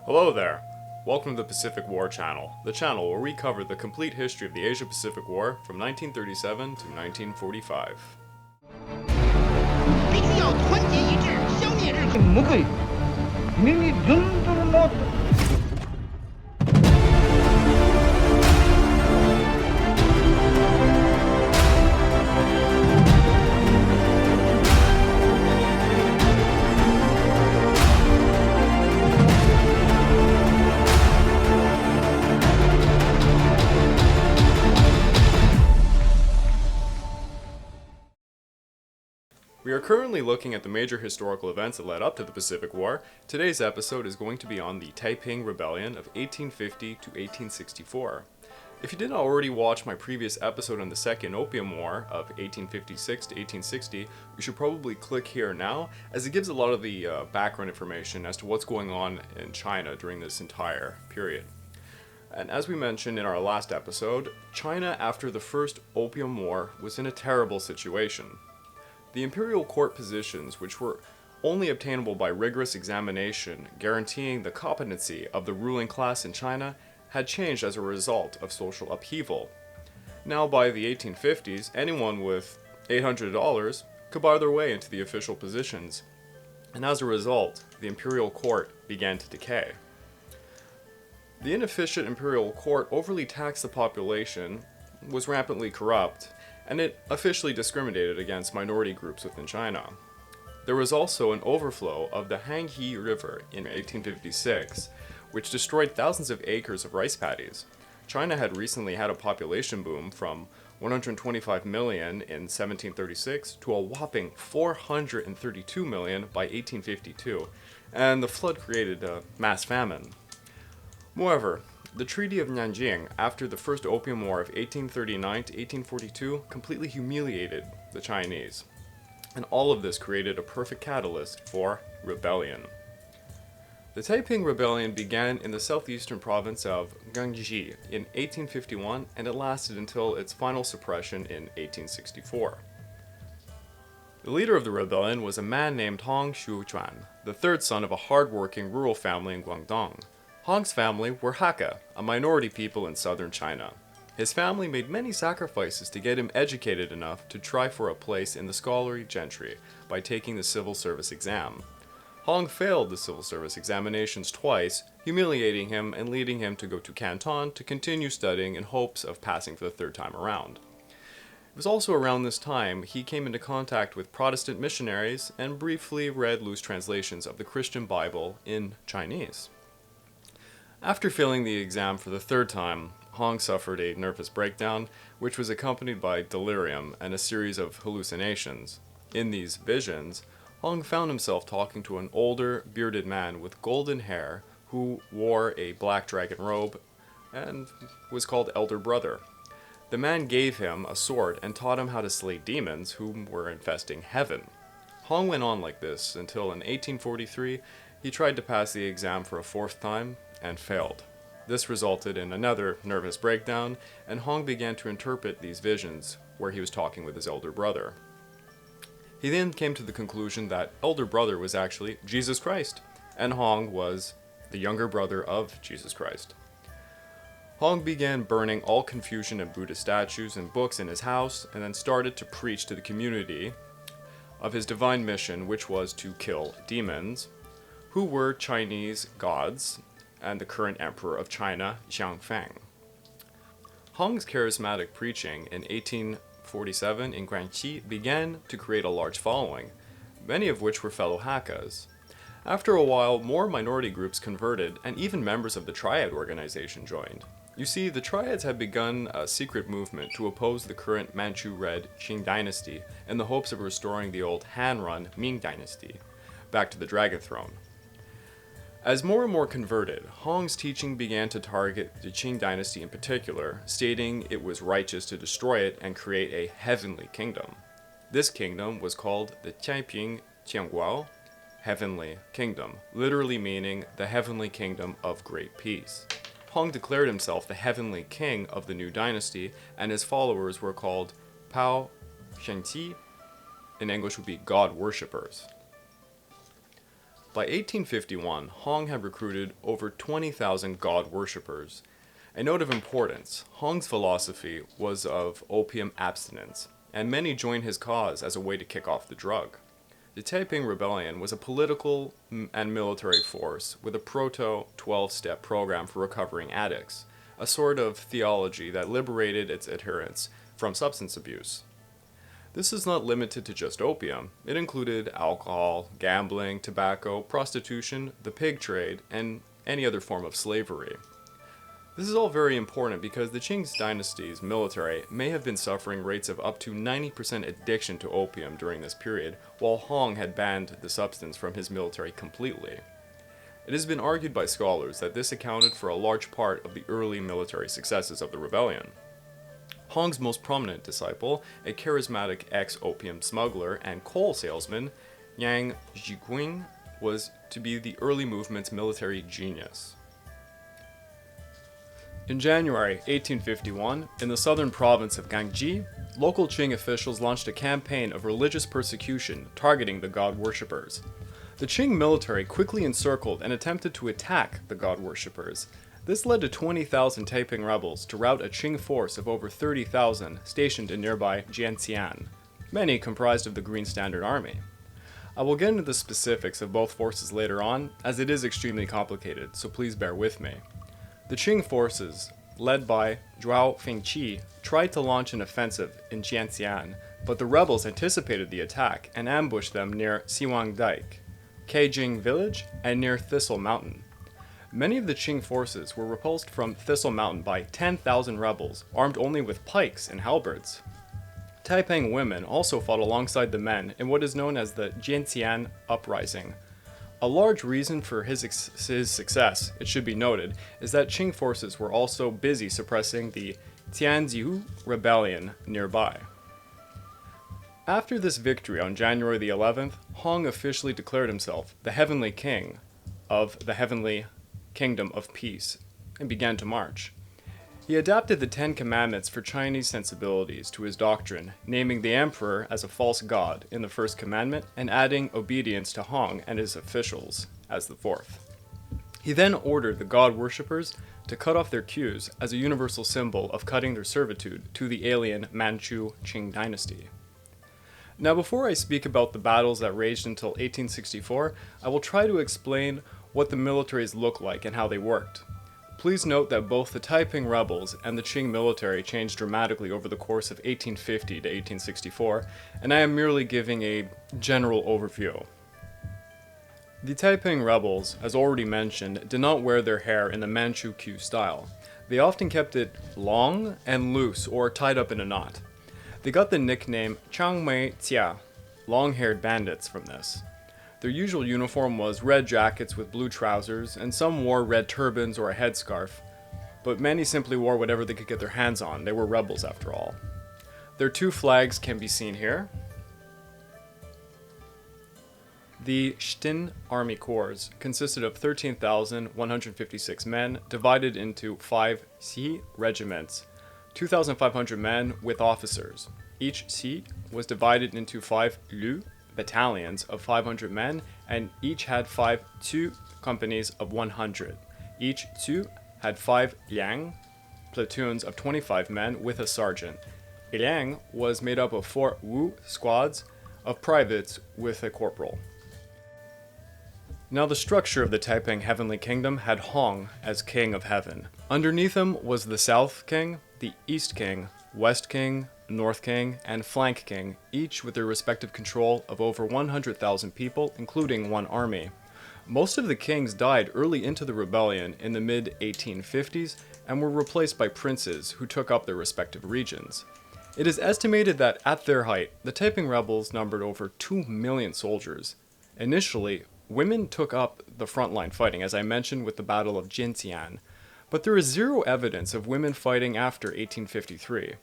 Hello there! Welcome to the Pacific War Channel, the channel where we cover the complete history of the Asia-Pacific War from 1937 to 1945. 必须要团结一致，消灭日寇。不可以，明明人都是老的。 We are currently looking at the major historical events that led up to the Pacific War. Today's episode is going to be on the Taiping Rebellion of 1850 to 1864. If you didn't already watch my previous episode on the Second Opium War of 1856 to 1860, you should probably click here now, as it gives a lot of the background information as to what's going on in China during this entire period. And as we mentioned in our last episode, China after the First Opium War was in a terrible situation. The imperial court positions, which were only obtainable by rigorous examination guaranteeing the competency of the ruling class in China, had changed as a result of social upheaval. Now by the 1850s, anyone with $800 could buy their way into the official positions, and as a result, the imperial court began to decay. The inefficient imperial court overly taxed the population, was rampantly corrupt, and it officially discriminated against minority groups within China. There was also an overflow of the Hanghe River in 1856, which destroyed thousands of acres of rice paddies. China had recently had a population boom from 125 million in 1736 to a whopping 432 million by 1852, and the flood created a mass famine. Moreover, the Treaty of Nanjing, after the First Opium War of 1839 to 1842, completely humiliated the Chinese. And all of this created a perfect catalyst for rebellion. The Taiping Rebellion began in the southeastern province of Guangxi in 1851, and it lasted until its final suppression in 1864. The leader of the rebellion was a man named Xiuquan, the third son of a hard-working rural family in Guangdong. Hong's family were Hakka, a minority people in southern China. His family made many sacrifices to get him educated enough to try for a place in the scholarly gentry by taking the civil service exam. Hong failed the civil service examinations twice, humiliating him and leading him to go to Canton to continue studying in hopes of passing for the third time around. It was also around this time he came into contact with Protestant missionaries and briefly read loose translations of the Christian Bible in Chinese. After failing the exam for the third time, Hong suffered a nervous breakdown, which was accompanied by delirium and a series of hallucinations. In these visions, Hong found himself talking to an older, bearded man with golden hair who wore a black dragon robe and was called Elder Brother. The man gave him a sword and taught him how to slay demons who were infesting heaven. Hong went on like this until in 1843 he tried to pass the exam for a fourth time and failed. This resulted in another nervous breakdown, and Hong began to interpret these visions where he was talking with his elder brother. He then came to the conclusion that elder brother was actually Jesus Christ, and Hong was the younger brother of Jesus Christ. Hong began burning all Confucian and Buddhist statues and books in his house, and then started to preach to the community of his divine mission, which was to kill demons, who were Chinese gods, and the current emperor of China, Xiuquan. Hong's charismatic preaching in 1847 in Guangxi began to create a large following, many of which were fellow Hakkas. After a while, more minority groups converted, and even members of the Triad organization joined. You see, the Triads had begun a secret movement to oppose the current Manchu-led Qing Dynasty in the hopes of restoring the old Han-run Ming Dynasty back to the Dragon Throne. As more and more converted, Hong's teaching began to target the Qing Dynasty in particular, stating it was righteous to destroy it and create a heavenly kingdom. This kingdom was called the Taiping Rebellion, Heavenly Kingdom, literally meaning the heavenly kingdom of great peace. Hong declared himself the heavenly king of the new dynasty, and his followers were called Pao Shengqi, in English would be God worshippers. By 1851, Hong had recruited over 20,000 god worshippers. A note of importance, Hong's philosophy was of opium abstinence, and many joined his cause as a way to kick off the drug. The Taiping Rebellion was a political and military force with a proto-12-step program for recovering addicts, a sort of theology that liberated its adherents from substance abuse. This is not limited to just opium. It included alcohol, gambling, tobacco, prostitution, the pig trade, and any other form of slavery. This is all very important because the Qing Dynasty's military may have been suffering rates of up to 90% addiction to opium during this period, while Hong had banned the substance from his military completely. It has been argued by scholars that this accounted for a large part of the early military successes of the rebellion. Hong's most prominent disciple, a charismatic ex-opium smuggler and coal salesman, Xiuquan, was to be the early movement's military genius. In January 1851, in the southern province of Ganji, local Qing officials launched a campaign of religious persecution targeting the god worshippers. The Qing military quickly encircled and attempted to attack the god worshippers. This led to 20,000 Taiping rebels to rout a Qing force of over 30,000 stationed in nearby Jianxian, many comprised of the Green Standard Army. I will get into the specifics of both forces later on, as it is extremely complicated, so please bear with me. The Qing forces, led by Zhao Fengqi, tried to launch an offensive in Jianxian, but the rebels anticipated the attack and ambushed them near Xiuquan Dike, Keijing village, and near Thistle Mountain. Many of the Qing forces were repulsed from Thistle Mountain by 10,000 rebels, armed only with pikes and halberds. Taiping women also fought alongside the men in what is known as the Jianxian Uprising. A large reason for his success, it should be noted, is that Qing forces were also busy suppressing the Dungan Rebellion nearby. After this victory on January the 11th, Hong officially declared himself the Heavenly King of the Heavenly Kingdom of Peace and began to march. He adapted the Ten Commandments for Chinese sensibilities to his doctrine, naming the emperor as a false god in the first commandment and adding obedience to Hong and his officials as the fourth. He then ordered the god worshippers to cut off their queues as a universal symbol of cutting their servitude to the alien Manchu Qing Dynasty. Now, before I speak about the battles that raged until 1864, I will try to explain what the militaries looked like and how they worked. Please note that both the Taiping rebels and the Qing military changed dramatically over the course of 1850 to 1864, and I am merely giving a general overview. The Taiping rebels, as already mentioned, did not wear their hair in the Manchu queue style. They often kept it long and loose or tied up in a knot. They got the nickname Changmei Jia, long-haired bandits, from this. Their usual uniform was red jackets with blue trousers, and some wore red turbans or a headscarf, but many simply wore whatever they could get their hands on. They were rebels after all. Their two flags can be seen here. The Stin Army Corps consisted of 13,156 men, divided into 5 Xi regiments, 2,500 men with officers. Each Xi was divided into 5 Lu battalions of 500 men, and each had 5 Tu companies of 100. Each Tu had 5 Liang platoons of 25 men with a sergeant. A Liang was made up of 4 Wu squads of privates with a corporal. Now, the structure of the Taiping Heavenly Kingdom had Hong as King of Heaven. Underneath him was the South King, the East King, West King, North King, and Flank King, each with their respective control of over 100,000 people, including one army. Most of the kings died early into the rebellion in the mid-1850s and were replaced by princes who took up their respective regions. It is estimated that at their height, the Taiping rebels numbered over 2 million soldiers. Initially, women took up the frontline fighting, as I mentioned with the Battle of Jianxian, but there is zero evidence of women fighting after 1853.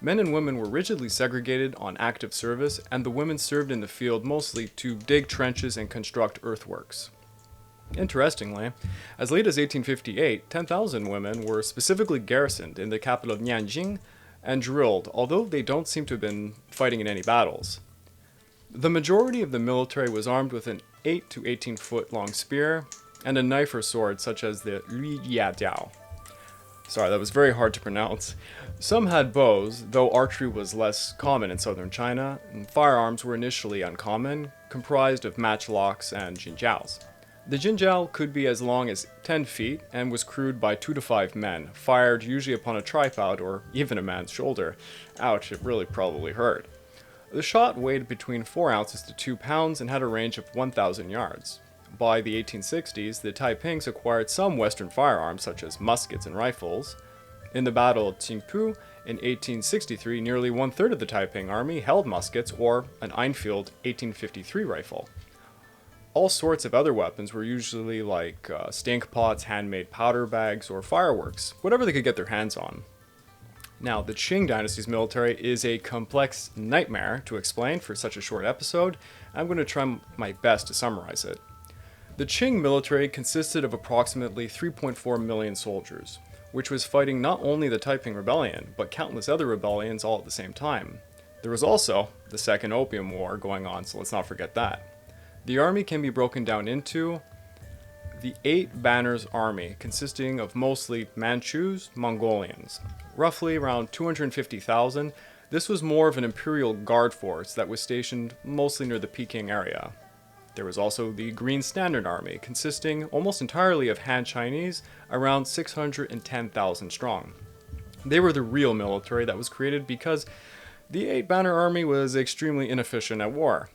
Men and women were rigidly segregated on active service, and the women served in the field mostly to dig trenches and construct earthworks. Interestingly, as late as 1858, 10,000 women were specifically garrisoned in the capital of Nanjing and drilled, although they don't seem to have been fighting in any battles. The majority of the military was armed with an 8 to 18 foot long spear and a knife or sword such as the Lui Diao. Sorry, that was very hard to pronounce. Some had bows, though archery was less common in southern China, and firearms were initially uncommon, comprised of matchlocks and jinjiaos. The jinjiao could be as long as 10 feet and was crewed by 2 to 5 men, fired usually upon a tripod or even a man's shoulder. Ouch, it really probably hurt. The shot weighed between 4 ounces to 2 pounds and had a range of 1,000 yards. By the 1860s, the Taipings acquired some Western firearms such as muskets and rifles. In the Battle of Qingpu in 1863, nearly one-third of the Taiping army held muskets or an Enfield 1853 rifle. All sorts of other weapons were usually like stink pots, handmade powder bags, or fireworks, whatever they could get their hands on. Now, the Qing Dynasty's military is a complex nightmare to explain for such a short episode. I'm going to try my best to summarize it. The Qing military consisted of approximately 3.4 million soldiers, which was fighting not only the Taiping Rebellion, but countless other rebellions all at the same time. There was also the Second Opium War going on, so let's not forget that. The army can be broken down into the 8 Banners Army, consisting of mostly Manchus, Mongolians. Roughly around 250,000, this was more of an imperial guard force that was stationed mostly near the Peking area. There was also the Green Standard Army, consisting almost entirely of Han Chinese, around 610,000 strong. They were the real military that was created because the 8 Banner Army was extremely inefficient at war.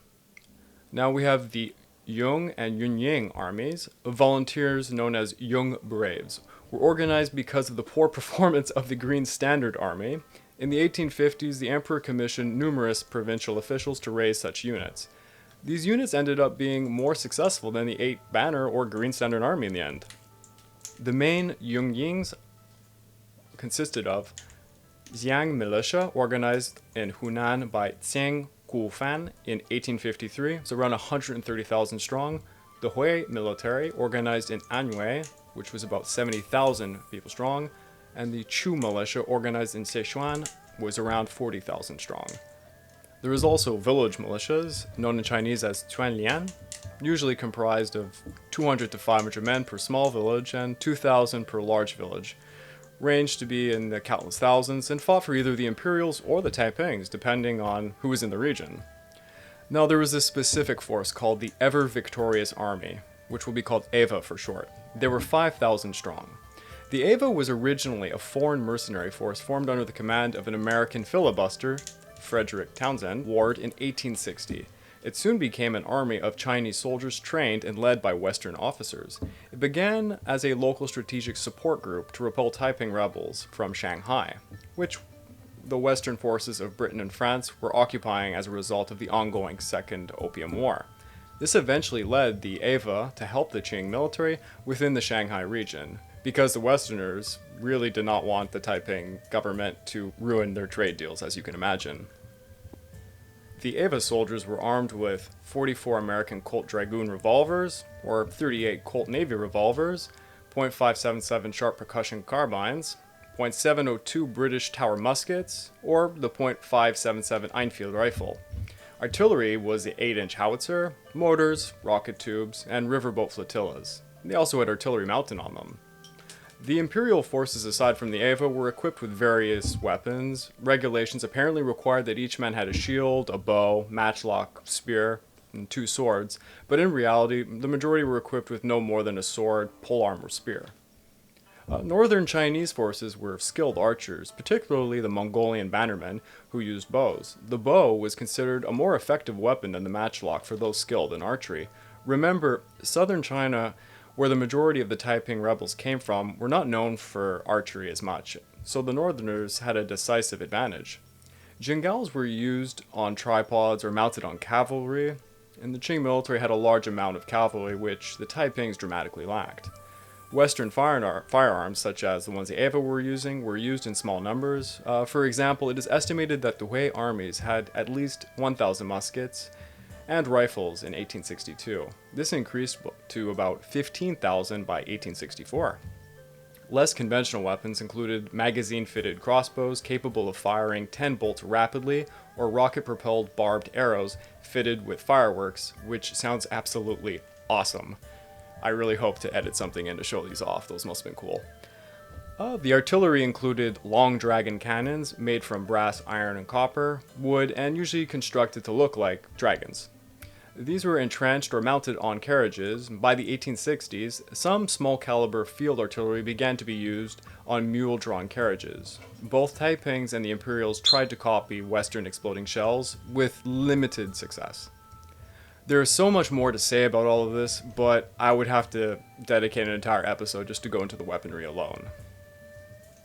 Now we have the Yung and Yunying armies, volunteers known as Young Braves, were organized because of the poor performance of the Green Standard Army. In the 1850s, the emperor commissioned numerous provincial officials to raise such units. These units ended up being more successful than the 8 Banner or Green Standard Army in the end. The main Yungyings consisted of Xiang militia, organized in Hunan by Tseng Gufan in 1853, so around 130,000 strong. The Hui military, organized in Anhui, which was about 70,000 people strong. And the Chu militia, organized in Xiuquan, was around 40,000 strong. There was also village militias, known in Chinese as Tuanlian, usually comprised of 200 to 500 men per small village and 2,000 per large village, ranged to be in the countless thousands, and fought for either the Imperials or the Taipings, depending on who was in the region. Now, there was this specific force called the Ever Victorious Army, which will be called EVA for short. They were 5,000 strong. The EVA was originally a foreign mercenary force formed under the command of an American filibuster, Frederick Townsend Ward, in 1860. It soon became an army of Chinese soldiers trained and led by Western officers. It began as a local strategic support group to repel Taiping rebels from Shanghai, which the Western forces of Britain and France were occupying as a result of the ongoing Second Opium War. This eventually led the EVA to help the Qing military within the Shanghai region, because the Westerners really did not want the Taiping government to ruin their trade deals, as you can imagine. The EVA soldiers were armed with 44 American Colt Dragoon revolvers, or 38 Colt Navy revolvers, .577 sharp percussion carbines, .702 British Tower muskets, or the .577 Enfield rifle. Artillery was the 8-inch howitzer, mortars, rocket tubes, and riverboat flotillas. They also had artillery mounted on them. The Imperial forces, aside from the EVA, were equipped with various weapons. Regulations apparently required that each man had a shield, a bow, matchlock, spear, and 2 swords, but in reality, the majority were equipped with no more than a sword, polearm, or spear. Northern Chinese forces were skilled archers, particularly the Mongolian bannermen, who used bows. The bow was considered a more effective weapon than the matchlock for those skilled in archery. Remember, southern China, where the majority of the Taiping rebels came from, were not known for archery as much, so the northerners had a decisive advantage. Jingaos were used on tripods or mounted on cavalry, and the Qing military had a large amount of cavalry, which the Taipings dramatically lacked. Western firearms, such as the ones the EVA were used in small numbers. For example, it is estimated that the Hui armies had at least 1,000 muskets and rifles in 1862. This increased to about 15,000 by 1864. Less conventional weapons included magazine-fitted crossbows capable of firing 10 bolts rapidly, or rocket-propelled barbed arrows fitted with fireworks, which sounds absolutely awesome. I really hope to edit something in to show these off. Those must have been cool. The artillery included long dragon cannons made from brass, iron, and copper, wood, and usually constructed to look like dragons. These were entrenched or mounted on carriages. By the 1860s, some small caliber field artillery began to be used on mule-drawn carriages. Both Taipings and the Imperials tried to copy Western exploding shells with limited success. There is so much more to say about all of this, but I would have to dedicate an entire episode just to go into the weaponry alone.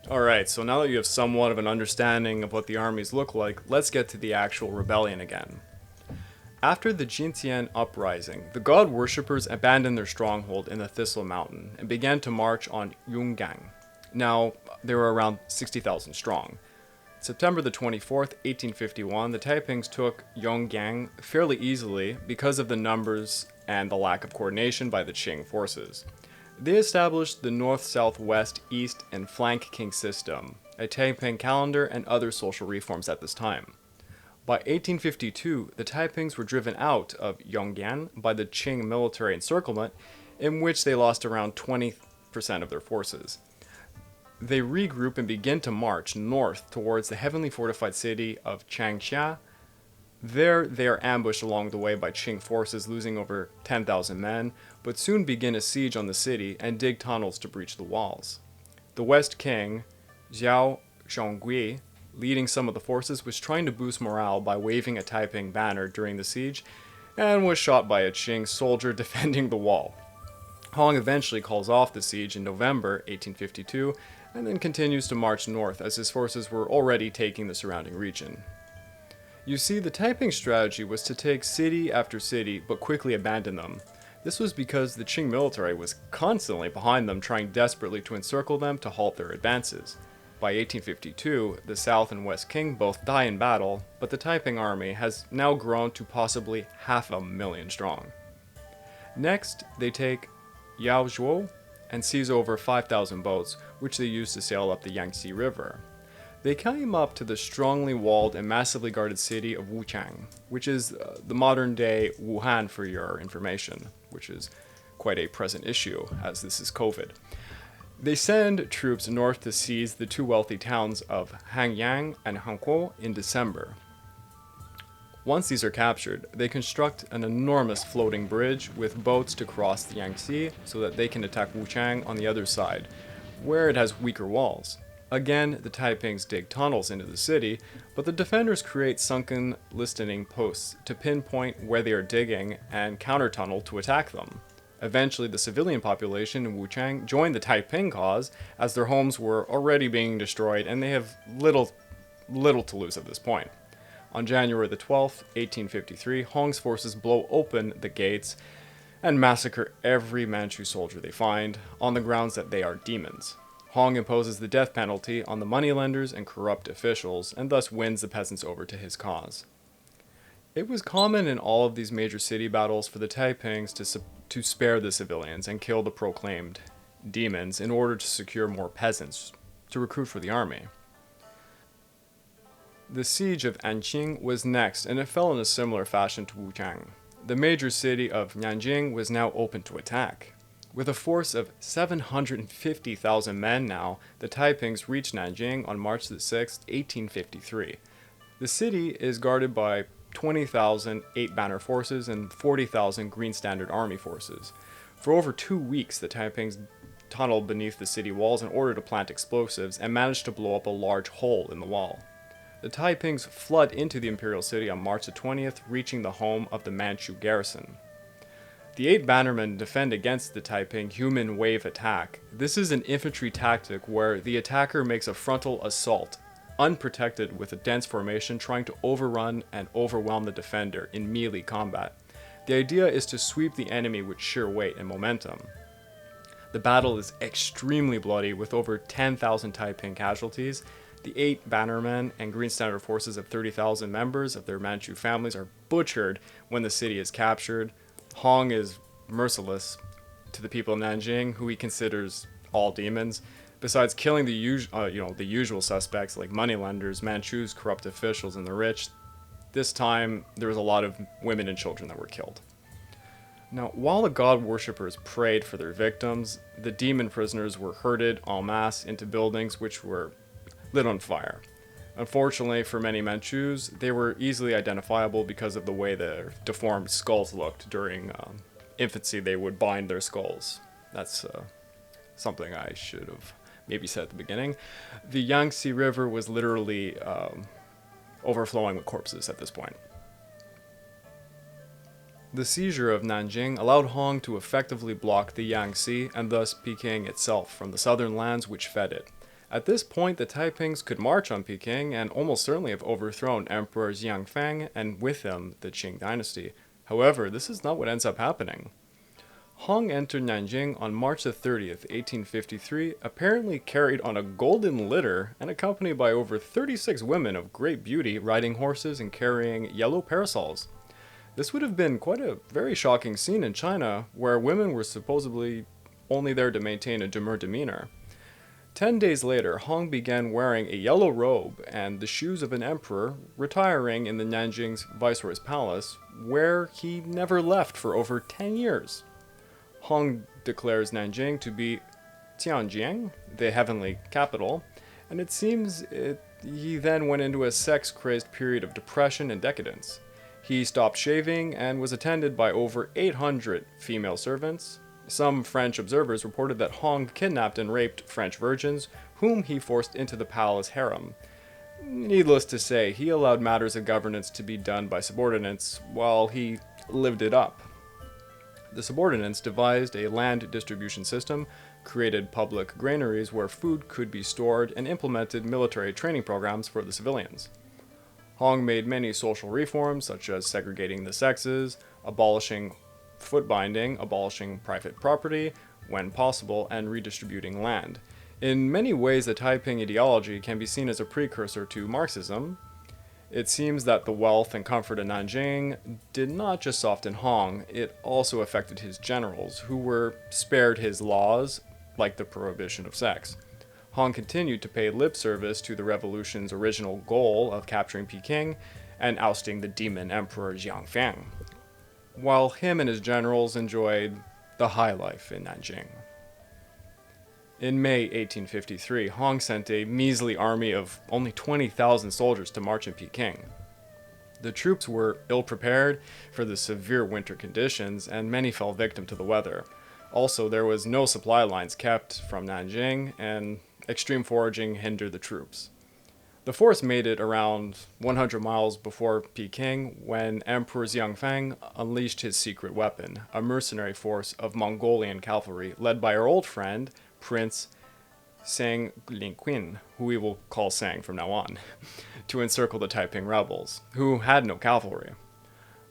Alright, so now that you have somewhat of an understanding of what the armies look like, let's get to the actual rebellion again. After the Jintian uprising, the god worshippers abandoned their stronghold in the Thistle Mountain and began to march on Yungang. Now, they were around 60,000 strong. September the 24th, 1851, the Taipings took Yongyang fairly easily because of the numbers and the lack of coordination by the Qing forces. They established the north, south, west, east, and flank king system, a Taiping calendar, and other social reforms at this time. By 1852, the Taipings were driven out of Yongyang by the Qing military encirclement, in which they lost around 20% of their forces. They regroup and begin to march north towards the heavily fortified city of Changsha. There, they are ambushed along the way by Qing forces, losing over 10,000 men, but soon begin a siege on the city and dig tunnels to breach the walls. The West King, Xiao Zhongui, leading some of the forces, was trying to boost morale by waving a Taiping banner during the siege, and was shot by a Qing soldier defending the wall. Hong eventually calls off the siege in November 1852, and then continues to march north as his forces were already taking the surrounding region. You see, the Taiping strategy was to take city after city, but quickly abandon them. This was because the Qing military was constantly behind them, trying desperately to encircle them to halt their advances. By 1852, the South and West Qing both die in battle, but the Taiping army has now grown to possibly 500,000 strong. Next, they take Yaozhuo and seize over 5,000 boats, which they use to sail up the Yangtze River. They came up to the strongly walled and massively guarded city of Wuchang, which is the modern-day Wuhan for your information, which is quite a present issue, as this is COVID. They send troops north to seize the two wealthy towns of Hanyang and Hankou in December. Once these are captured, they construct an enormous floating bridge with boats to cross the Yangtze so that they can attack Wuchang on the other side, where it has weaker walls. Again, the Taipings dig tunnels into the city, but the defenders create sunken listening posts to pinpoint where they are digging and counter-tunnel to attack them. Eventually, the civilian population in Wuchang joined the Taiping cause, as their homes were already being destroyed and they have little to lose at this point. On January the 12th, 1853, Hong's forces blow open the gates and massacre every Manchu soldier they find, on the grounds that they are demons. Hong imposes the death penalty on the moneylenders and corrupt officials, and thus wins the peasants over to his cause. It was common in all of these major city battles for the Taipings to spare the civilians and kill the proclaimed demons in order to secure more peasants to recruit for the army. The siege of Anqing was next, and it fell in a similar fashion to Wuchang. The major city of Nanjing was now open to attack. With a force of 750,000 men now, the Taipings reached Nanjing on March the 6th, 1853. The city is guarded by 20,000 eight-banner forces and 40,000 Green Standard Army forces. For over 2 weeks, the Taipings tunneled beneath the city walls in order to plant explosives and managed to blow up a large hole in the wall. The Taipings flood into the imperial city on March the 20th, reaching the home of the Manchu garrison. The eight bannermen defend against the Taiping human wave attack. This is an infantry tactic where the attacker makes a frontal assault, unprotected with a dense formation, trying to overrun and overwhelm the defender in melee combat. The idea is to sweep the enemy with sheer weight and momentum. The battle is extremely bloody, with over 10,000 Taiping casualties. The eight bannermen and Green Standard forces of 30,000 members of their Manchu families are butchered when the city is captured. Hong is merciless to the people of Nanjing, who he considers all demons. Besides killing the usual suspects like moneylenders, Manchus, corrupt officials, and the rich, this time there was a lot of women and children that were killed. Now, while the god worshippers prayed for their victims, the demon prisoners were herded en masse into buildings which were lit on fire. Unfortunately for many Manchus, they were easily identifiable because of the way their deformed skulls looked. During infancy, they would bind their skulls. That's something I should have maybe said at the beginning. The Yangtze River was literally overflowing with corpses at this point. The seizure of Nanjing allowed Hong to effectively block the Yangtze and thus Peking itself from the southern lands which fed it. At this point, the Taipings could march on Peking and almost certainly have overthrown Emperor Xianfeng and with him the Qing Dynasty. However, this is not what ends up happening. Hong entered Nanjing on March the 30th, 1853, apparently carried on a golden litter and accompanied by over 36 women of great beauty riding horses and carrying yellow parasols. This would have been quite a very shocking scene in China, where women were supposedly only there to maintain a demure demeanor. 10 days later, Hong began wearing a yellow robe and the shoes of an emperor, retiring in the Nanjing's viceroy's palace, where he never left for over 10 years. Hong declares Nanjing to be Tianjin, the heavenly capital, and it seems he then went into a sex-crazed period of depression and decadence. He stopped shaving and was attended by over 800 female servants. Some French observers reported that Hong kidnapped and raped French virgins, whom he forced into the palace harem. Needless to say, he allowed matters of governance to be done by subordinates, while he lived it up. The subordinates devised a land distribution system, created public granaries where food could be stored, and implemented military training programs for the civilians. Hong made many social reforms, such as segregating the sexes, abolishing foot binding, abolishing private property when possible, and redistributing land. In many ways, the Taiping ideology can be seen as a precursor to Marxism. It seems that the wealth and comfort of Nanjing did not just soften Hong, it also affected his generals, who were spared his laws, like the prohibition of sex. Hong continued to pay lip service to the revolution's original goal of capturing Peking and ousting the demon emperor Xianfeng, while him and his generals enjoyed the high life in Nanjing. In May 1853, Hong sent a measly army of only 20,000 soldiers to march in Peking. The troops were ill-prepared for the severe winter conditions, and many fell victim to the weather. Also, there was no supply lines kept from Nanjing, and extreme foraging hindered the troops. The force made it around 100 miles before Peking when Emperor Xianfeng unleashed his secret weapon, a mercenary force of Mongolian cavalry led by our old friend, Prince Sang Linquin, who we will call Sang from now on, to encircle the Taiping rebels, who had no cavalry.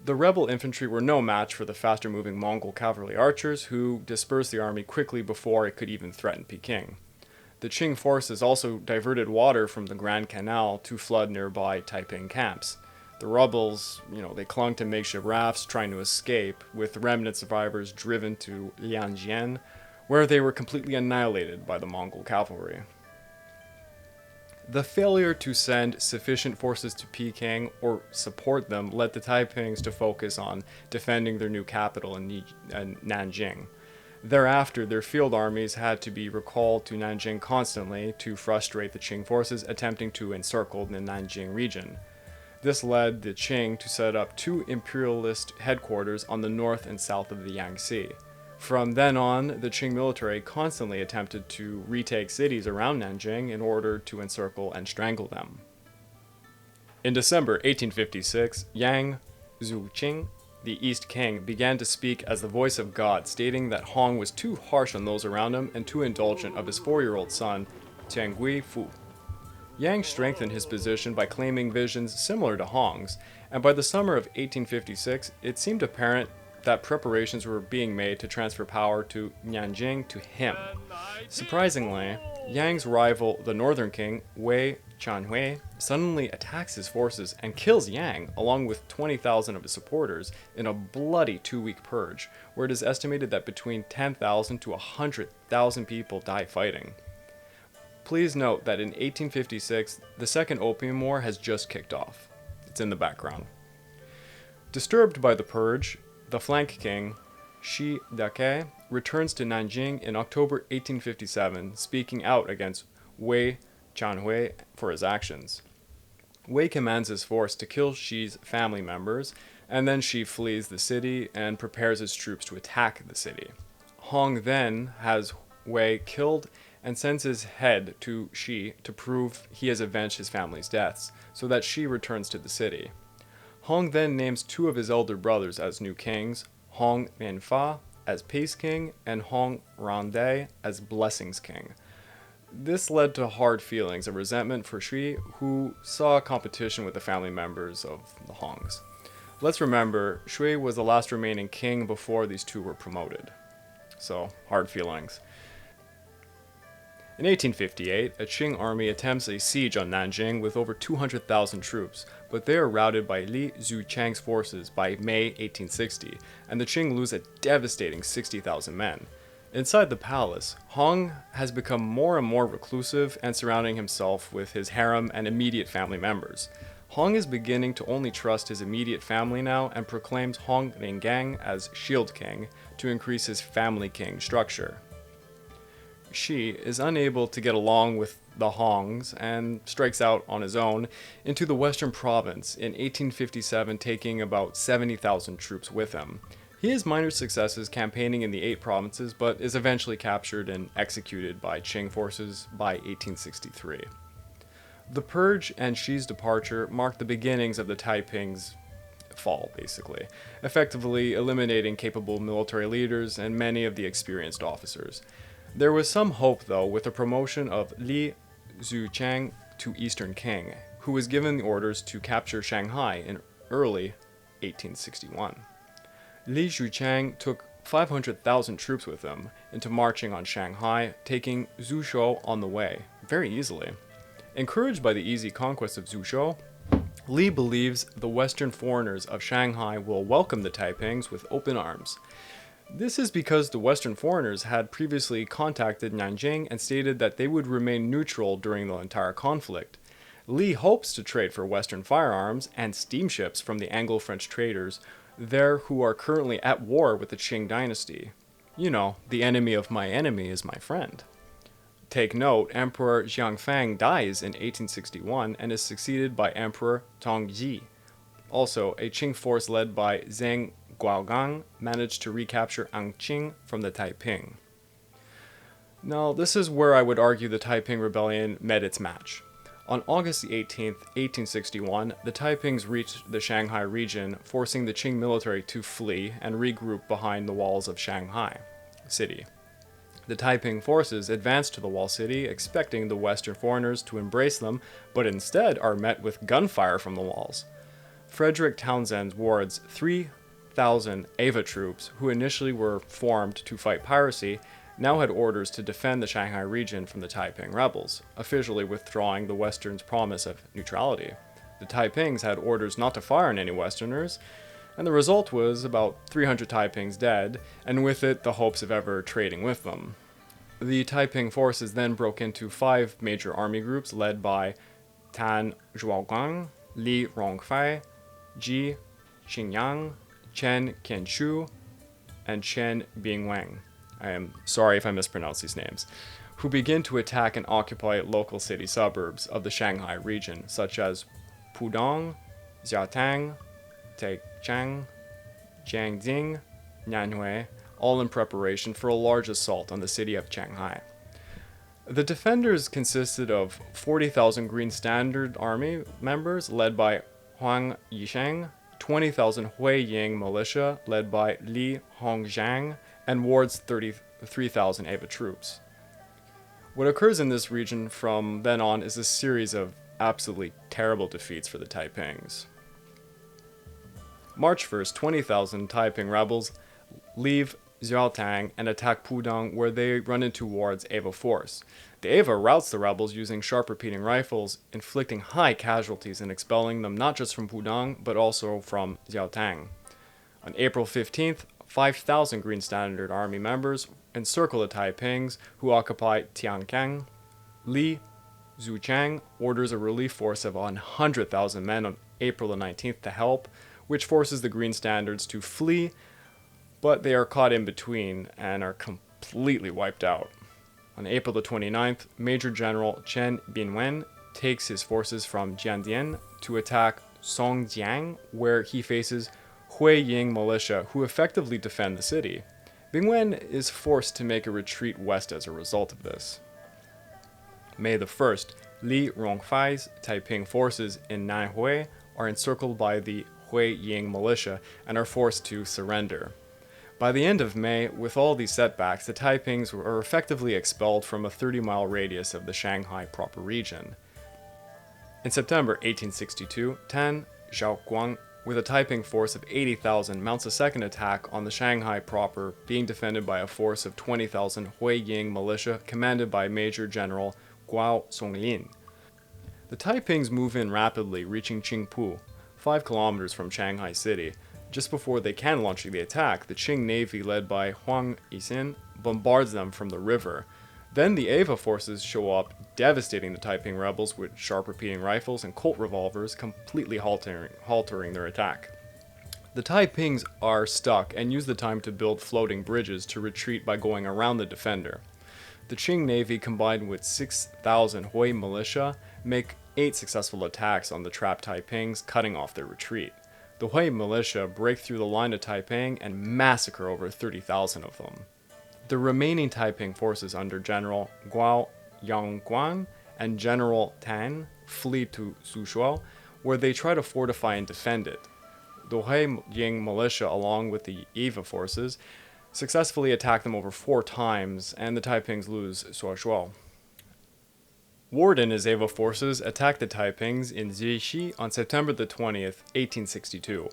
The rebel infantry were no match for the faster-moving Mongol cavalry archers, who dispersed the army quickly before it could even threaten Peking. The Qing forces also diverted water from the Grand Canal to flood nearby Taiping camps. The rebels, they clung to makeshift rafts trying to escape, with remnant survivors driven to Lianjian, where they were completely annihilated by the Mongol cavalry. The failure to send sufficient forces to Peking or support them led the Taipings to focus on defending their new capital in Nanjing. Thereafter, their field armies had to be recalled to Nanjing constantly to frustrate the Qing forces attempting to encircle the Nanjing region. This led the Qing to set up two imperialist headquarters on the north and south of the Yangtze. From then on, the Qing military constantly attempted to retake cities around Nanjing in order to encircle and strangle them. In December 1856, Yang Zuqing, the East King, began to speak as the voice of God, stating that Hong was too harsh on those around him and too indulgent of his 4-year-old son, Tiangui Fu. Yang strengthened his position by claiming visions similar to Hong's, and by the summer of 1856, it seemed apparent that preparations were being made to transfer power to Nanjing to him. Surprisingly, Yang's rival, the Northern King, Wei Chanhui, suddenly attacks his forces and kills Yang, along with 20,000 of his supporters, in a bloody 2-week purge, where it is estimated that between 10,000 to 100,000 people die fighting. Please note that in 1856, the Second Opium War has just kicked off. It's in the background. Disturbed by the purge, the flank king, Xiuquan, returns to Nanjing in October 1857, speaking out against Wei Chanhui for his actions. Wei commands his force to kill Xi's family members, and then Xi flees the city and prepares his troops to attack the city. Hong then has Wei killed and sends his head to Xi to prove he has avenged his family's deaths, so that Xi returns to the city. Hong then names two of his elder brothers as new kings, Hong Mianfa as Peace King and Hong Rande as Blessings King. This led to hard feelings of resentment for Xi, who saw competition with the family members of the Hongs. Let's remember, Shui was the last remaining king before these two were promoted. So, hard feelings. In 1858, a Qing army attempts a siege on Nanjing with over 200,000 troops, but they are routed by Li Xiuquan's forces by May 1860, and the Qing lose a devastating 60,000 men. Inside the palace, Hong has become more and more reclusive and surrounding himself with his harem and immediate family members. Hong is beginning to only trust his immediate family now and proclaims Hong Ringang as Shield King to increase his family king structure. Xi is unable to get along with the Hongs and strikes out on his own into the western province in 1857, taking about 70,000 troops with him. He has minor successes campaigning in the 8 provinces, but is eventually captured and executed by Qing forces by 1863. The purge and Xi's departure marked the beginnings of the Taiping's fall, basically, effectively eliminating capable military leaders and many of the experienced officers. There was some hope, though, with the promotion of Li Xiuquan to Eastern King, who was given the orders to capture Shanghai in early 1861. Li Xiuquan took 500,000 troops with him into marching on Shanghai, taking Zhuzhou on the way, very easily. Encouraged by the easy conquest of Zhuzhou, Li believes the Western foreigners of Shanghai will welcome the Taipings with open arms. This is because the Western foreigners had previously contacted Nanjing and stated that they would remain neutral during the entire conflict. Li hopes to trade for Western firearms and steamships from the Anglo-French traders there who are currently at war with the Qing Dynasty. You know, the enemy of my enemy is my friend. Take note, Emperor Xiangfang dies in 1861 and is succeeded by Emperor Tongji. Also, a Qing force led by Zheng Guogang managed to recapture Anqing from the Taiping. Now, this is where I would argue the Taiping Rebellion met its match. On August 18, 1861, the Taipings reached the Shanghai region, forcing the Qing military to flee and regroup behind the walls of Shanghai city. The Taiping forces advance to the wall city, expecting the Western foreigners to embrace them, but instead are met with gunfire from the walls. Frederick Townsend's ward's 3,000 Ava troops, who initially were formed to fight piracy, now had orders to defend the Shanghai region from the Taiping rebels, officially withdrawing the Western's promise of neutrality. The Taipings had orders not to fire on any Westerners, and the result was about 300 Taipings dead, and with it the hopes of ever trading with them. The Taiping forces then broke into 5 major army groups led by Tan Zhuogang, Li Rongfei, Ji Qingyang, Chen Qianchu, and Chen Bingwang. I am sorry if I mispronounce these names, who begin to attack and occupy local city suburbs of the Shanghai region, such as Pudong, Jiatang, Taichung, Jiangxing, Nanhui, all in preparation for a large assault on the city of Shanghai. The defenders consisted of 40,000 Green Standard Army members led by Huang Yisheng, 20,000 Huiying militia led by Li Hongzhang, and Ward's 33,000 Ava troops. What occurs in this region from then on is a series of absolutely terrible defeats for the Taipings. March 1st, 20,000 Taiping rebels leave Xiaotang and attack Pudong, where they run into Ward's Ava force. The Ava routs the rebels using sharp repeating rifles, inflicting high casualties and expelling them not just from Pudong, but also from Xiaotang. On April 15th, 5,000 Green Standard Army members encircle the Taipings, who occupy Tiankang. Li Xiuquan orders a relief force of 100,000 men April the 19th to help, which forces the Green Standards to flee, but they are caught in between and are completely wiped out. On April the 29th, Major General Chen Binwen takes his forces from Jiandian to attack Songjiang, where he faces Hui Ying militia, who effectively defend the city. Binwen is forced to make a retreat west as a result of this. May the 1st, Li Rongfei's Taiping forces in Nanhui are encircled by the Hui Ying militia and are forced to surrender. By the end of May, with all these setbacks, the Taipings were effectively expelled from a 30-mile radius of the Shanghai proper region. In September 1862, Tan Xiuquan, with a Taiping force of 80,000, mounts a second attack on the Shanghai proper, being defended by a force of 20,000 Hui Ying militia commanded by Major General Guo Songlin. The Taipings move in rapidly, reaching Qingpu, 5 kilometers from Shanghai City. Just before they can launch the attack, the Qing Navy, led by Huang Yixin, bombards them from the river. Then the Ava forces show up, devastating the Taiping rebels with sharp repeating rifles and Colt revolvers, completely haltering their attack. The Taipings are stuck and use the time to build floating bridges to retreat by going around the defender. The Qing Navy, combined with 6,000 Hui militia, make 8 successful attacks on the trapped Taipings, cutting off their retreat. The Hui militia break through the line of Taiping and massacre over 30,000 of them. The remaining Taiping forces under General Guo Yangguan and General Tan flee to Sushuo, where they try to fortify and defend it. The Hui Ying militia, along with the Eva forces, successfully attack them over 4 times, and the Taipings lose Sushuo. Ward and his Ava forces attacked the Taipings in Zixi on September the 20th, 1862.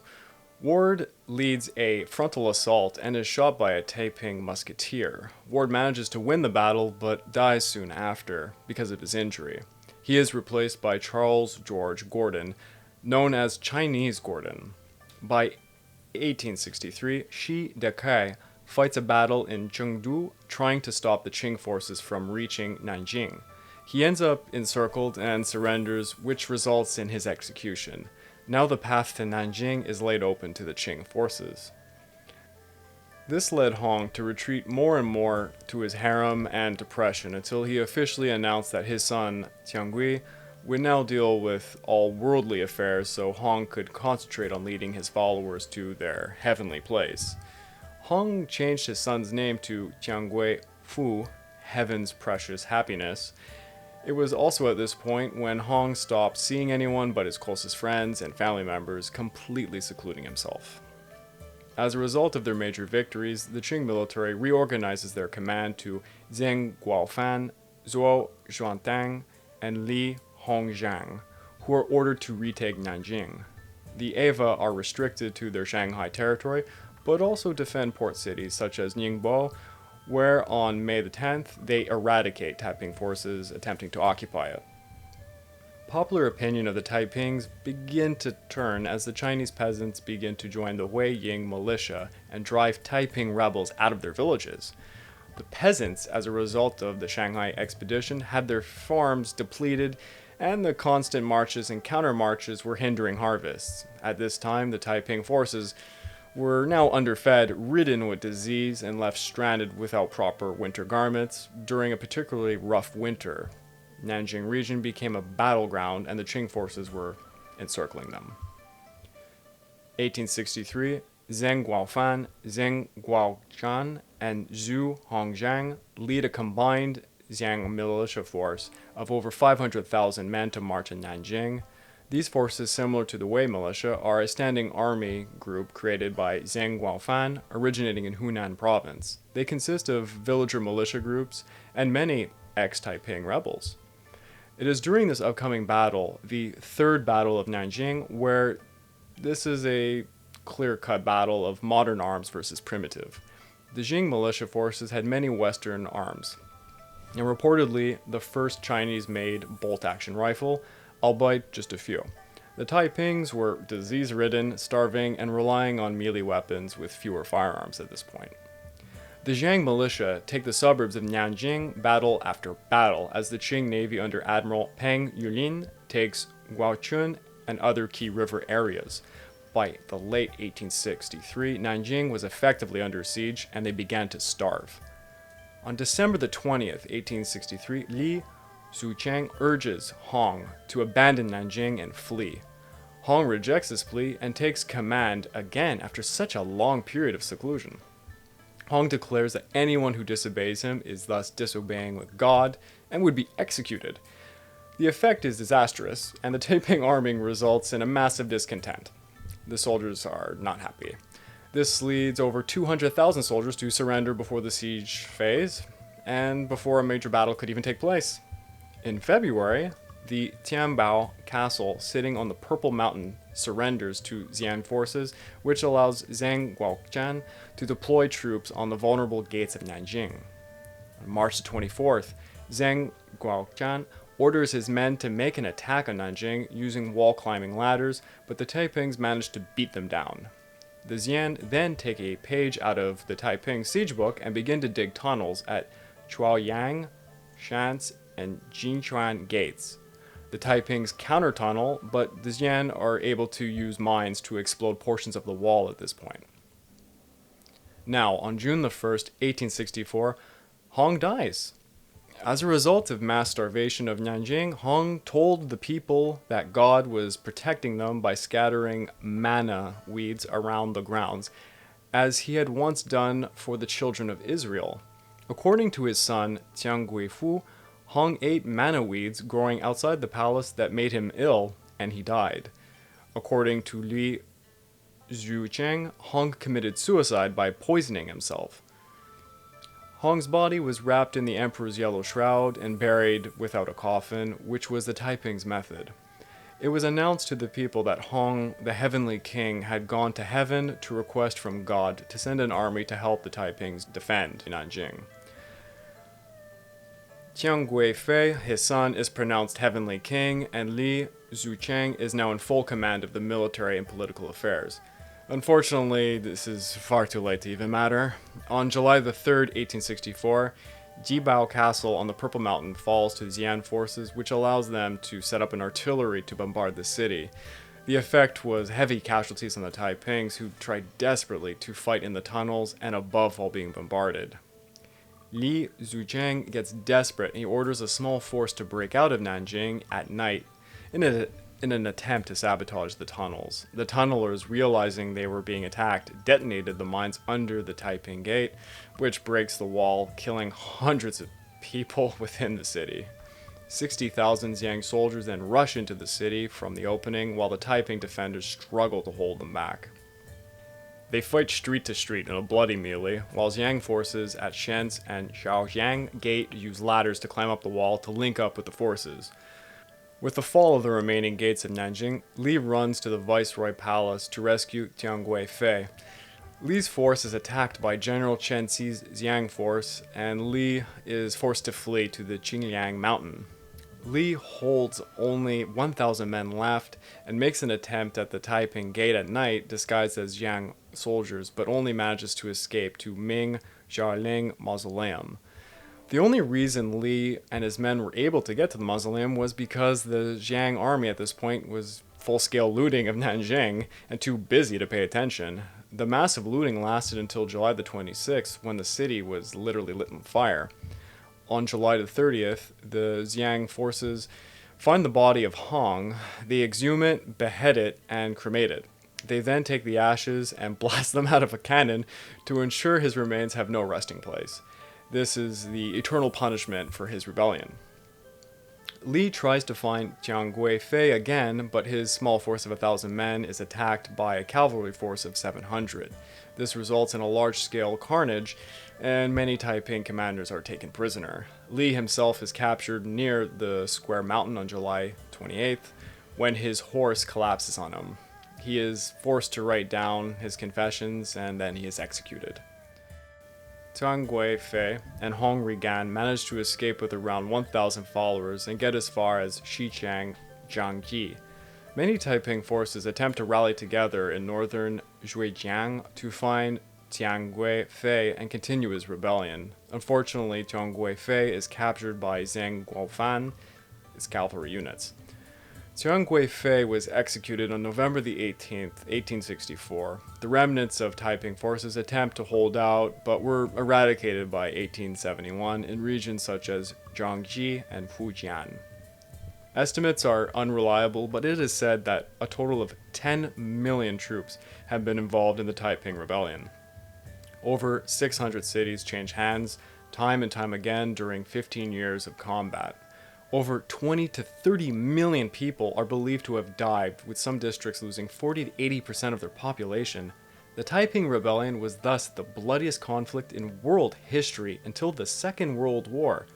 Ward leads a frontal assault and is shot by a Taiping musketeer. Ward manages to win the battle, but dies soon after because of his injury. He is replaced by Charles George Gordon, known as Chinese Gordon. By 1863, Shi Dekai fights a battle in Chengdu, trying to stop the Qing forces from reaching Nanjing. He ends up encircled and surrenders, which results in his execution. Now the path to Nanjing is laid open to the Qing forces. This led Hong to retreat more and more to his harem and depression until he officially announced that his son, Tianggui, would now deal with all worldly affairs so Hong could concentrate on leading his followers to their heavenly place. Hong changed his son's name to Tianggui Fu, Heaven's Precious Happiness. It was also at this point when Hong stopped seeing anyone but his closest friends and family members, completely secluding himself. As a result of their major victories, the Qing military reorganizes their command to Zheng Guofan, Zhuo Xuantang, and Li Hongjiang, who are ordered to retake Nanjing. The Ava are restricted to their Shanghai territory, but also defend port cities such as Ningbo, where on May the 10th, they eradicate Taiping forces attempting to occupy it. Popular opinion of the Taipings begin to turn as the Chinese peasants begin to join the Hui Ying militia and drive Taiping rebels out of their villages. The peasants, as a result of the Shanghai expedition, had their farms depleted, and the constant marches and counter-marches were hindering harvests. At this time, the Taiping forces were now underfed, ridden with disease, and left stranded without proper winter garments during a particularly rough winter. Nanjing region became a battleground, and the Qing forces were encircling them. 1863, Zheng Guofan, Zheng Guozhan, and Zhu Hongjiang lead a combined Jiang militia force of over 500,000 men to march in Nanjing. These forces, similar to the Wei militia, are a standing army group created by Zheng Guofan, originating in Hunan province. They consist of villager militia groups and many ex-Taiping rebels. It is during this upcoming battle, the Third Battle of Nanjing, where this is a clear-cut battle of modern arms versus primitive. The Jing militia forces had many Western arms, and reportedly the first Chinese-made bolt-action rifle, albeit just a few. The Taipings were disease-ridden, starving, and relying on melee weapons with fewer firearms at this point. The Jiang militia take the suburbs of Nanjing battle after battle as the Qing Navy under Admiral Peng Yulin takes Guochun and other key river areas. By the late 1863, Nanjing was effectively under siege, and they began to starve. On December the 20th, 1863, Li Xiuquan urges Hong to abandon Nanjing and flee. Hong rejects this plea and takes command again after such a long period of seclusion. Hong declares that anyone who disobeys him is thus disobeying with God and would be executed. The effect is disastrous, and the Taiping army results in a massive discontent. The soldiers are not happy. This leads over 200,000 soldiers to surrender before the siege phase, and before a major battle could even take place. In February, the Tianbao castle sitting on the Purple Mountain surrenders to Xian forces, which allows Zhang Guoquan to deploy troops on the vulnerable gates of Nanjing. On March the 24th, Zhang Guoquan orders his men to make an attack on Nanjing using wall-climbing ladders, but the Taipings manage to beat them down. The Xian then take a page out of the Taiping siege book and begin to dig tunnels at Chuaoyang, Shan's, and Jinchuan gates. The Taipings counter-tunnel, but the Xian are able to use mines to explode portions of the wall at this point. Now, on June the 1st, 1864, Hong dies. As a result of mass starvation of Nanjing, Hong told the people that God was protecting them by scattering manna weeds around the grounds, as he had once done for the children of Israel. According to his son, Jiang Guifu, Hong ate manna weeds growing outside the palace that made him ill, and he died. According to Li Xiuquan, Hong committed suicide by poisoning himself. Hong's body was wrapped in the emperor's yellow shroud and buried without a coffin, which was the Taiping's method. It was announced to the people that Hong, the heavenly king, had gone to heaven to request from God to send an army to help the Taipings defend Nanjing. Jiang Guifei, his son, is pronounced heavenly king, and Li Xiuquan is now in full command of the military and political affairs. Unfortunately, this is far too late to even matter. On July the 3rd, 1864, Jibao Castle on the Purple Mountain falls to the Xian forces, which allows them to set up an artillery to bombard the city. The effect was heavy casualties on the Taipings, who tried desperately to fight in the tunnels and above while being bombarded. Li Xiuquan gets desperate and he orders a small force to break out of Nanjing at night in an attempt to sabotage the tunnels. The tunnelers, realizing they were being attacked, detonated the mines under the Taiping Gate, which breaks the wall, killing hundreds of people within the city. 60,000 Xiang soldiers then rush into the city from the opening, while the Taiping defenders struggle to hold them back. They fight street to street in a bloody melee, while Xiang forces at Shen's and Xiaojiang Gate use ladders to climb up the wall to link up with the forces. With the fall of the remaining gates of Nanjing, Li runs to the Viceroy Palace to rescue Jiang Guifei. Li's force is attacked by General Chen Xi's Xiang force, and Li is forced to flee to the Qingliang mountain. Li holds only 1,000 men left and makes an attempt at the Taiping Gate at night disguised as Xiang soldiers, but only manages to escape to Ming Xiaoling Mausoleum. The only reason Li and his men were able to get to the mausoleum was because the Xiang army at this point was full-scale looting of Nanjing and too busy to pay attention. The massive looting lasted until July the 26th, when the city was literally lit on fire. On July the 30th, the Xiang forces find the body of Hong. They exhume it, behead it, and cremate it. They then take the ashes and blast them out of a cannon to ensure his remains have no resting place. This is the eternal punishment for his rebellion. Li tries to find Jiang Guifei again, but his small force of 1,000 men is attacked by a cavalry force of 700. This results in a large-scale carnage, and many Taiping commanders are taken prisoner. Li himself is captured near the Square Mountain on July 28th, when his horse collapses on him. He is forced to write down his confessions, and then he is executed. Jiang Guifei and Hong Rigan managed to escape with around 1,000 followers and get as far as Xichang Jiangji. Many Taiping forces attempt to rally together in northern Zhejiang to find Jiang Guifei and continue his rebellion. Unfortunately, Jiang Guifei is captured by Zhang Guofan, his cavalry units. Xiuquan Fei was executed on November the 18th, 1864. The remnants of Taiping forces attempt to hold out, but were eradicated by 1871 in regions such as Jiangxi and Fujian. Estimates are unreliable, but it is said that a total of 10 million troops have been involved in the Taiping Rebellion. Over 600 cities changed hands time and time again during 15 years of combat. Over 20 to 30 million people are believed to have died, with some districts losing 40 to 80% of their population. The Taiping Rebellion was thus the bloodiest conflict in world history until the Second World War.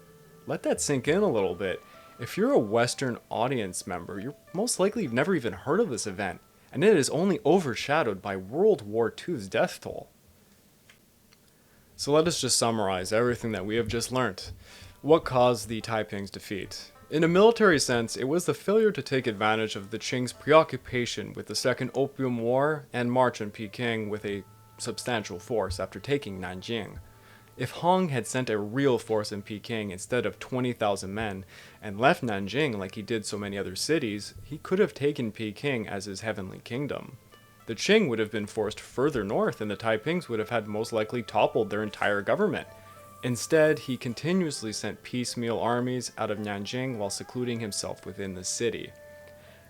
Let that sink in a little bit. If you're a Western audience member, you're most likely never even heard of this event, and it is only overshadowed by World War II's death toll. So let us just summarize everything that we have just learnt. What caused the Taiping's defeat? In a military sense, it was the failure to take advantage of the Qing's preoccupation with the Second Opium War and march on Peking with a substantial force after taking Nanjing. If Hong had sent a real force in Peking instead of 20,000 men and left Nanjing like he did so many other cities, he could have taken Peking as his heavenly kingdom. The Qing would have been forced further north and the Taipings would have had most likely toppled their entire government. Instead, he continuously sent piecemeal armies out of Nanjing while secluding himself within the city.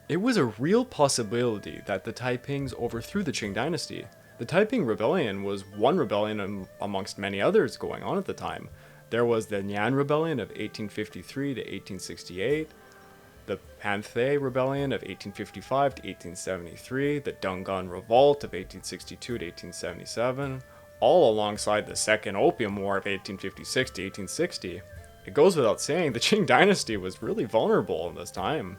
It was a real possibility that the Taipings overthrew the Qing Dynasty. The Taiping Rebellion was one rebellion amongst many others going on at the time. There was the Nian Rebellion of 1853 to 1868, the Panthay Rebellion of 1855 to 1873, the Dungan Revolt of 1862 to 1877, all alongside the Second Opium War of 1856 to 1860. It goes without saying, the Qing Dynasty was really vulnerable in this time.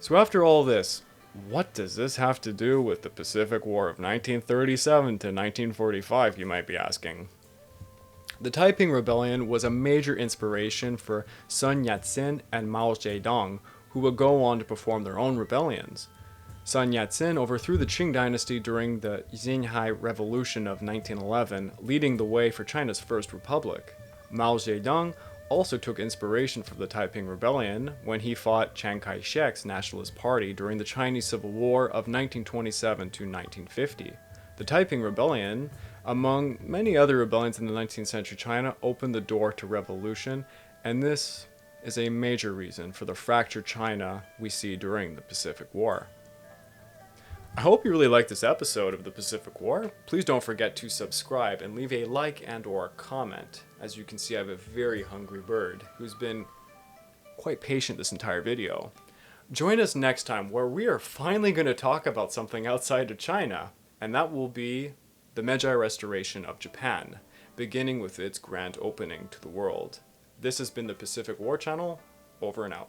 So after all this, what does this have to do with the Pacific War of 1937 to 1945, you might be asking? The Taiping Rebellion was a major inspiration for Sun Yat-sen and Mao Zedong, who would go on to perform their own rebellions. Sun Yat-sen overthrew the Qing Dynasty during the Xinhai Revolution of 1911, leading the way for China's first republic. Mao Zedong also took inspiration from the Taiping Rebellion when he fought Chiang Kai-shek's Nationalist Party during the Chinese Civil War of 1927 to 1950. The Taiping Rebellion, among many other rebellions in the 19th century China, opened the door to revolution, and this is a major reason for the fractured China we see during the Pacific War. I hope you really liked this episode of the Pacific War. Please don't forget to subscribe and leave a like and or comment. As you can see, I have a very hungry bird who's been quite patient this entire video. Join us next time where we are finally going to talk about something outside of China, and that will be the Meiji Restoration of Japan, beginning with its grand opening to the world. This has been the Pacific War Channel. Over and out.